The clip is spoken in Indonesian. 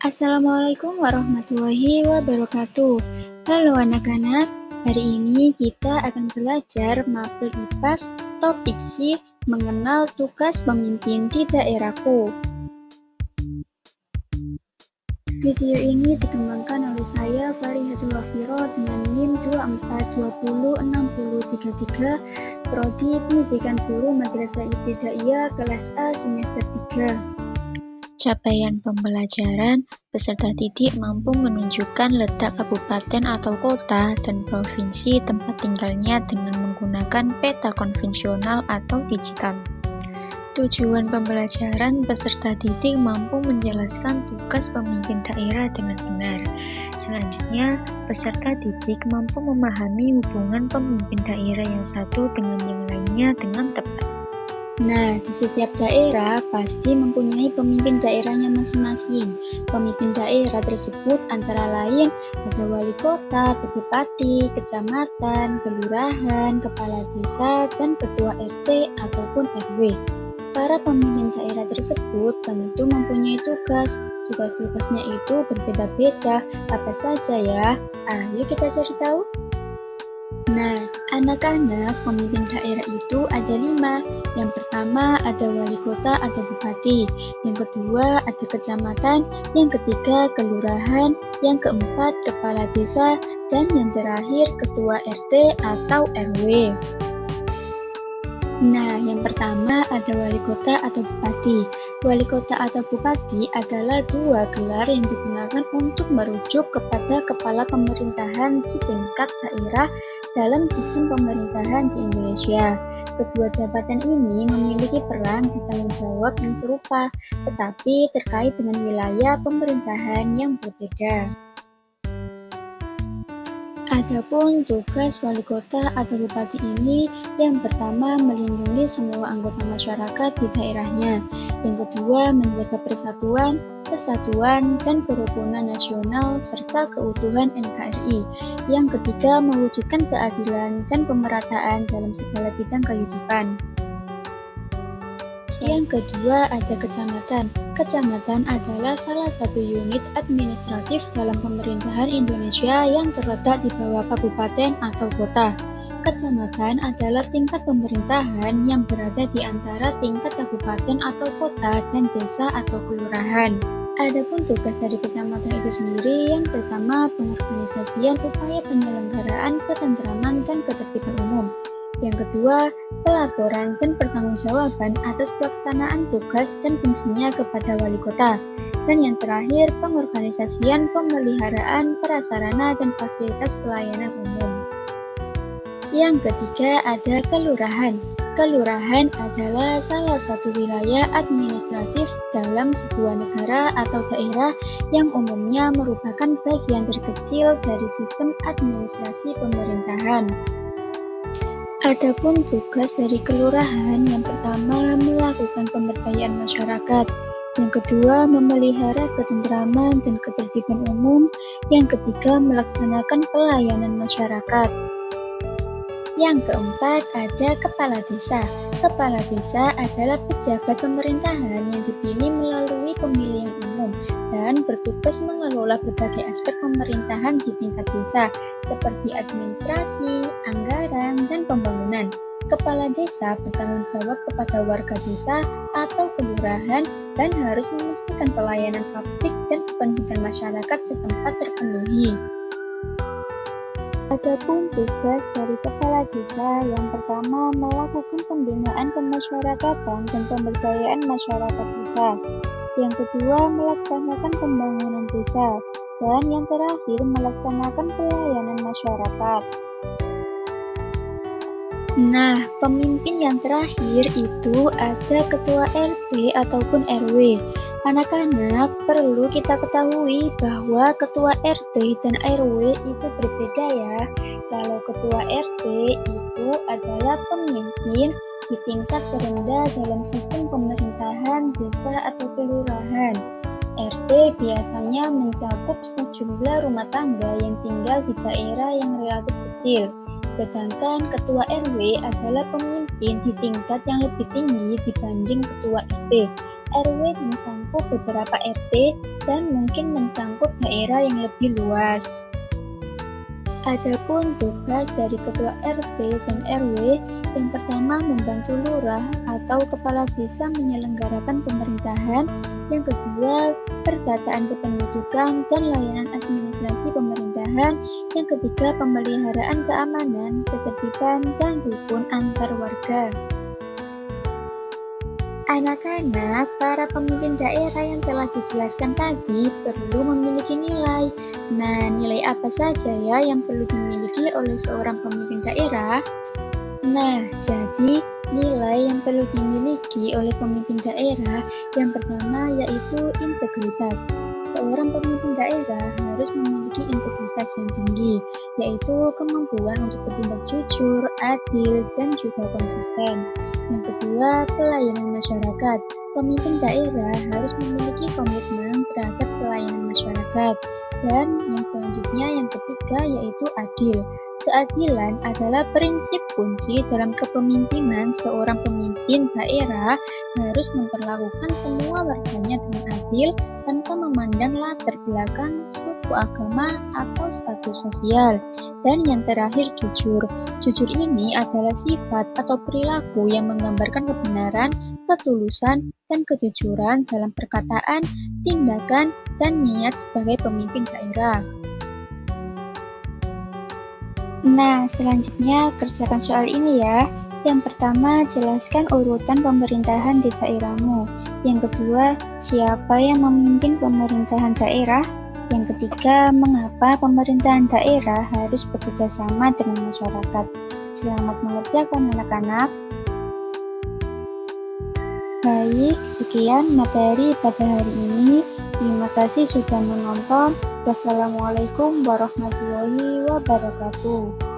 Assalamualaikum warahmatullahi wabarakatuh. Halo anak-anak, hari ini kita akan belajar mapel IPAS topik C, mengenal tugas pemimpin di daerahku. Video ini dikembangkan oleh saya, Farihatul Wafiro, dengan NIM 24206033, Prodi Pendidikan Guru Madrasah Ibtidaiyah kelas A semester 3. Capaian pembelajaran, peserta didik mampu menunjukkan letak kabupaten atau kota dan provinsi tempat tinggalnya dengan menggunakan peta konvensional atau digital. Tujuan pembelajaran, peserta didik mampu menjelaskan tugas pemimpin daerah dengan benar. Selanjutnya, peserta didik mampu memahami hubungan pemimpin daerah yang satu dengan yang lainnya dengan tepat. Nah, di setiap daerah pasti mempunyai pemimpin daerahnya masing-masing. Pemimpin daerah tersebut antara lain ada wali kota, bupati, kecamatan, kelurahan, kepala desa, dan ketua RT ataupun RW. Para pemimpin daerah tersebut tentu mempunyai tugas. Tugas-tugasnya itu berbeda-beda. Apa saja ya? Ayo kita cari tahu. Nah, anak-anak pemimpin daerah itu ada 5. Yang pertama ada wali kota atau bupati, yang kedua ada kecamatan, yang ketiga kelurahan, yang keempat kepala desa, dan yang terakhir ketua RT atau RW. Nah, yang pertama ada wali kota atau bupati. Wali kota atau bupati adalah 2 gelar yang digunakan untuk merujuk kepada kepala pemerintahan di tingkat daerah dalam sistem pemerintahan di Indonesia. Kedua jabatan ini memiliki peran dan tanggung jawab yang serupa, tetapi terkait dengan wilayah pemerintahan yang berbeda. Adapun tugas wali kota atau bupati ini, yang pertama melindungi semua anggota masyarakat di daerahnya, yang kedua menjaga persatuan, kesatuan, dan kerukunan nasional serta keutuhan NKRI, yang ketiga mewujudkan keadilan dan pemerataan dalam segala bidang kehidupan. Yang kedua ada kecamatan. Kecamatan adalah salah satu unit administratif dalam pemerintahan Indonesia yang terletak di bawah kabupaten atau kota. Kecamatan adalah tingkat pemerintahan yang berada di antara tingkat kabupaten atau kota dan desa atau kelurahan. Adapun tugas dari kecamatan itu sendiri, yang pertama pengorganisasian upaya penyelenggaraan ketentraman dan ketertiban umum. Yang kedua, pelaporan dan pertanggungjawaban atas pelaksanaan tugas dan fungsinya kepada wali kota. Dan yang terakhir, pengorganisasian pemeliharaan prasarana dan fasilitas pelayanan umum. Yang ketiga ada kelurahan. Kelurahan adalah salah satu wilayah administratif dalam sebuah negara atau daerah yang umumnya merupakan bagian terkecil dari sistem administrasi pemerintahan. Adapun tugas dari kelurahan, yang pertama melakukan pemberdayaan masyarakat, yang kedua memelihara ketentraman dan ketertiban umum, yang ketiga melaksanakan pelayanan masyarakat. Yang keempat ada kepala desa. Kepala desa adalah pejabat pemerintahan yang dipilih melalui pemilihan umum dan bertugas mengelola berbagai aspek pemerintahan di tingkat desa, seperti administrasi, anggaran, dan pembangunan. Kepala desa bertanggung jawab kepada warga desa atau kelurahan dan harus memastikan pelayanan publik dan kepentingan masyarakat setempat terpenuhi. Adapun tugas dari kepala desa, yang pertama melakukan pembinaan kemasyarakatan dan pemberdayaan masyarakat desa. Yang kedua melaksanakan pembangunan desa. Dan yang terakhir melaksanakan pelayanan masyarakat. Nah, pemimpin yang terakhir itu ada ketua RT ataupun RW. Anak-anak, perlu kita ketahui bahwa ketua RT dan RW itu berbeda ya. Kalau ketua RT itu adalah pemimpin di tingkat terendah dalam sistem pemerintahan desa atau kelurahan. RT biasanya mencakup sejumlah rumah tangga yang tinggal di daerah yang relatif kecil. Sedangkan ketua RW adalah pemimpin di tingkat yang lebih tinggi dibanding ketua RT. RW mencakup beberapa RT dan mungkin mencakup daerah yang lebih luas. Adapun tugas dari ketua RT dan RW, yang pertama membantu lurah atau kepala desa menyelenggarakan pemerintahan, yang kedua perdataan kependudukan dan layanan administrasi pemerintahan, yang ketiga pemeliharaan keamanan, ketertiban, dan rukun antar warga. Anak-anak, para pemimpin daerah yang telah dijelaskan tadi perlu memiliki nilai. Nah, nilai apa saja ya yang perlu dimiliki oleh seorang pemimpin daerah? Nah, jadi nilai yang perlu dimiliki oleh pemimpin daerah yang pertama yaitu integritas. Seorang pemimpin daerah harus memiliki integritas yang tinggi, yaitu kemampuan untuk bertindak jujur, adil, dan juga konsisten. Yang kedua, pelayanan masyarakat. Pemimpin daerah harus memiliki komitmen terhadap pelayanan masyarakat. Dan yang selanjutnya, yang ketiga, yaitu adil. Keadilan adalah prinsip kunci dalam kepemimpinan. Seorang pemimpin daerah harus memperlakukan semua warganya dengan adil tanpa memandang latar belakang, suku, agama, atau status sosial. Dan yang terakhir, jujur. Jujur ini adalah sifat atau perilaku yang menggambarkan kebenaran, ketulusan, dan kejujuran dalam perkataan, tindakan, dan niat sebagai pemimpin daerah. Nah, selanjutnya kerjakan soal ini ya. Yang pertama, jelaskan urutan pemerintahan di daerahmu. Yang kedua, siapa yang memimpin pemerintahan daerah? Yang ketiga, mengapa pemerintahan daerah harus bekerja sama dengan masyarakat? Selamat mengerjakan anak-anak. Baik, sekian materi pada hari ini. Terima kasih sudah menonton. Wassalamualaikum warahmatullahi wabarakatuh.